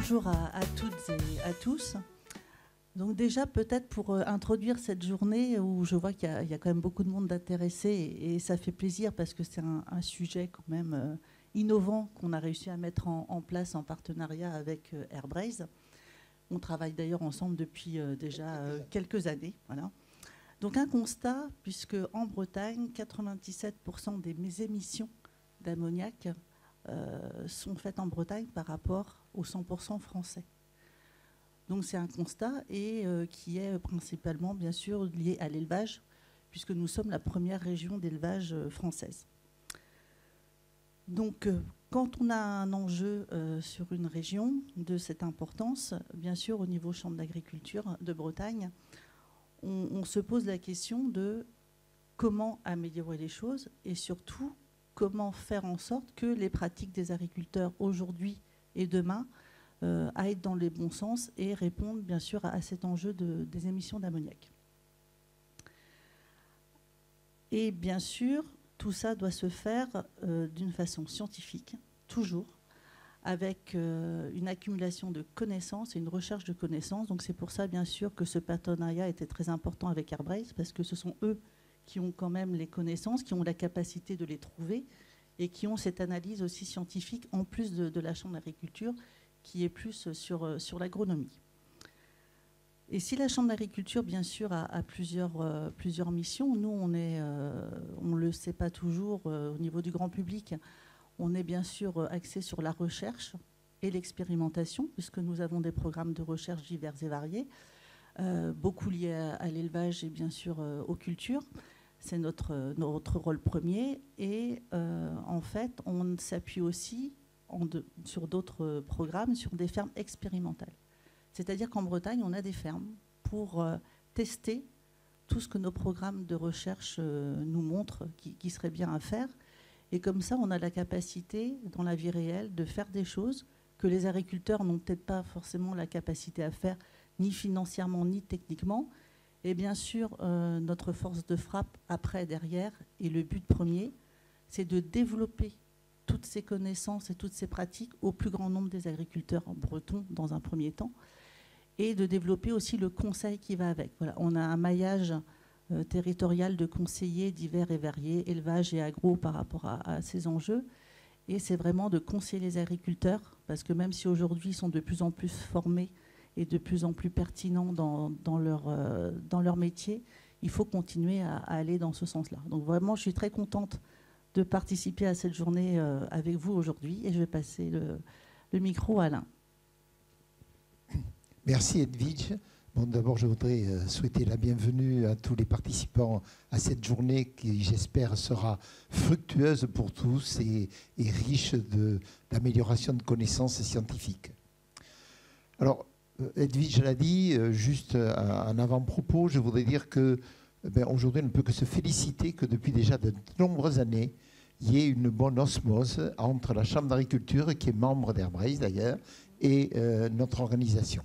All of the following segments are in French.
Bonjour à toutes et à tous. Donc déjà, peut-être pour introduire cette journée où je vois qu'il y a quand même beaucoup de monde d'intéressés et ça fait plaisir parce que c'est un sujet quand même innovant qu'on a réussi à mettre en place en partenariat avec Airbrace. On travaille d'ailleurs ensemble depuis déjà quelques années. Voilà. Donc un constat, puisque en Bretagne, 97% des émissions d'ammoniac sont faites en Bretagne par rapport aux 100% français. Donc c'est un constat et qui est principalement bien sûr lié à l'élevage, puisque nous sommes la première région d'élevage française. Donc quand on a un enjeu sur une région de cette importance, bien sûr au niveau chambre d'agriculture de Bretagne, on se pose la question de comment améliorer les choses et surtout comment faire en sorte que les pratiques des agriculteurs aujourd'hui et demain aillent dans les bons sens et répondent bien sûr à cet enjeu des émissions d'ammoniac. Et bien sûr, tout ça doit se faire d'une façon scientifique, toujours, avec une accumulation de connaissances et une recherche de connaissances. Donc c'est pour ça, bien sûr, que ce partenariat était très important avec Airbrace, parce que ce sont eux qui ont quand même les connaissances, qui ont la capacité de les trouver et qui ont cette analyse aussi scientifique, en plus de la Chambre d'agriculture, qui est plus sur l'agronomie. Et si la Chambre d'agriculture, bien sûr, a plusieurs missions, nous, on ne le sait pas toujours au niveau du grand public, on est bien sûr axé sur la recherche et l'expérimentation, puisque nous avons des programmes de recherche divers et variés, beaucoup liés à l'élevage et bien sûr aux cultures. C'est notre rôle premier. Et en fait, on s'appuie aussi sur d'autres programmes, sur des fermes expérimentales. C'est-à-dire qu'en Bretagne, on a des fermes pour tester tout ce que nos programmes de recherche nous montrent qui serait bien à faire. Et comme ça, on a la capacité, dans la vie réelle, de faire des choses que les agriculteurs n'ont peut-être pas forcément la capacité à faire, ni financièrement, ni techniquement. Et bien sûr, notre force de frappe, après, derrière, et le but premier, c'est de développer toutes ces connaissances et toutes ces pratiques au plus grand nombre des agriculteurs bretons, dans un premier temps, et de développer aussi le conseil qui va avec. Voilà, on a un maillage territorial de conseillers divers et variés, élevage et agro par rapport à ces enjeux. Et c'est vraiment de conseiller les agriculteurs, parce que même si aujourd'hui ils sont de plus en plus formés et de plus en plus pertinents dans leur métier, il faut continuer à aller dans ce sens-là. Donc vraiment, je suis très contente de participer à cette journée avec vous aujourd'hui, et je vais passer le micro à Alain. Merci Edwige. Bon, d'abord, je voudrais souhaiter la bienvenue à tous les participants à cette journée qui, j'espère, sera fructueuse pour tous et riche d'amélioration de connaissances scientifiques. Alors, Edwige l'a dit, juste en avant-propos, je voudrais dire que aujourd'hui, on ne peut que se féliciter que depuis déjà de nombreuses années, il y ait une bonne osmose entre la Chambre d'agriculture, qui est membre d'Airbrace d'ailleurs, et notre organisation.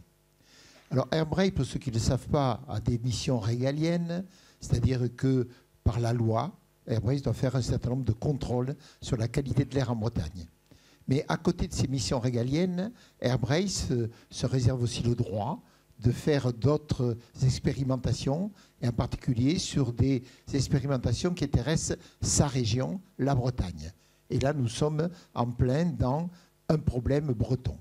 Alors Airbrace, pour ceux qui ne le savent pas, a des missions régaliennes, c'est-à-dire que par la loi, Airbrace doit faire un certain nombre de contrôles sur la qualité de l'air en Bretagne. Mais à côté de ces missions régaliennes, Airbrace se réserve aussi le droit de faire d'autres expérimentations, et en particulier sur des expérimentations qui intéressent sa région, la Bretagne. Et là, nous sommes en plein dans un problème breton.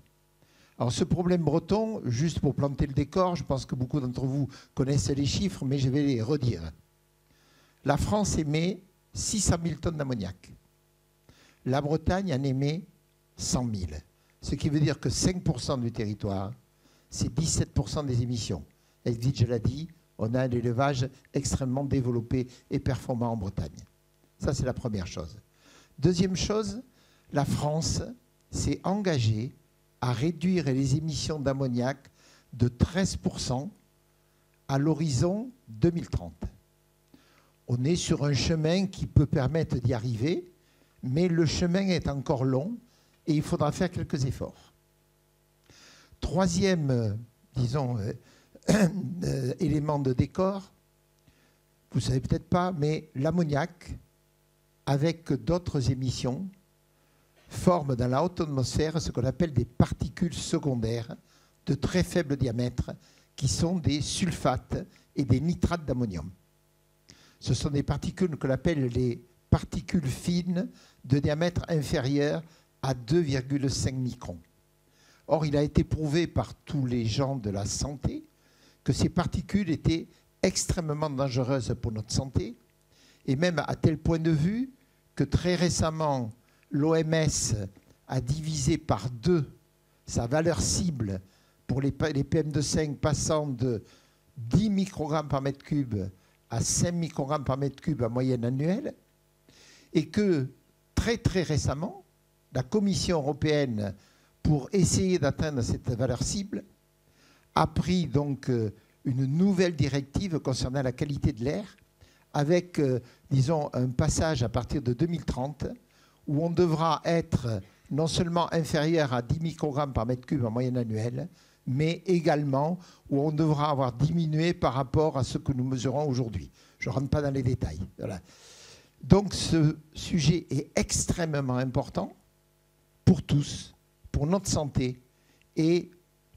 Alors ce problème breton, juste pour planter le décor, je pense que beaucoup d'entre vous connaissent les chiffres, mais je vais les redire. La France émet 600 000 tonnes d'ammoniac. La Bretagne en émet 100 000. Ce qui veut dire que 5% du territoire, c'est 17% des émissions. Edwige l'a dit, on a un élevage extrêmement développé et performant en Bretagne. Ça, c'est la première chose. Deuxième chose, la France s'est engagée à réduire les émissions d'ammoniac de 13% à l'horizon 2030. On est sur un chemin qui peut permettre d'y arriver, mais le chemin est encore long et il faudra faire quelques efforts. Troisième, disons, élément de décor, vous ne savez peut-être pas, mais l'ammoniac, avec d'autres émissions, forment dans la haute atmosphère ce qu'on appelle des particules secondaires de très faible diamètre, qui sont des sulfates et des nitrates d'ammonium. Ce sont des particules que l'on appelle les particules fines de diamètre inférieur à 2,5 microns. Or, il a été prouvé par tous les gens de la santé que ces particules étaient extrêmement dangereuses pour notre santé, et même à tel point de vue que très récemment, l'OMS a divisé par 2 sa valeur cible pour les PM2,5 passant de 10 microgrammes par mètre cube à 5 microgrammes par mètre cube en moyenne annuelle, et que très très récemment, la Commission européenne, pour essayer d'atteindre cette valeur cible, a pris donc une nouvelle directive concernant la qualité de l'air, avec, disons, un passage à partir de 2030, où on devra être non seulement inférieur à 10 microgrammes par mètre cube en moyenne annuelle, mais également où on devra avoir diminué par rapport à ce que nous mesurons aujourd'hui. Je ne rentre pas dans les détails. Voilà. Donc ce sujet est extrêmement important pour tous, pour notre santé, et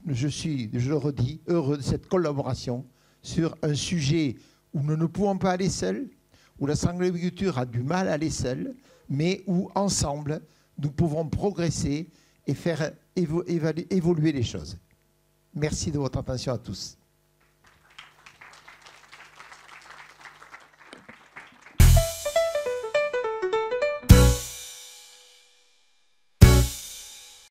je suis, je le redis, heureux de cette collaboration sur un sujet où nous ne pouvons pas aller seuls, où la sangloviculture a du mal à aller seule, mais où ensemble nous pouvons progresser et faire évoluer les choses. Merci de votre attention à tous.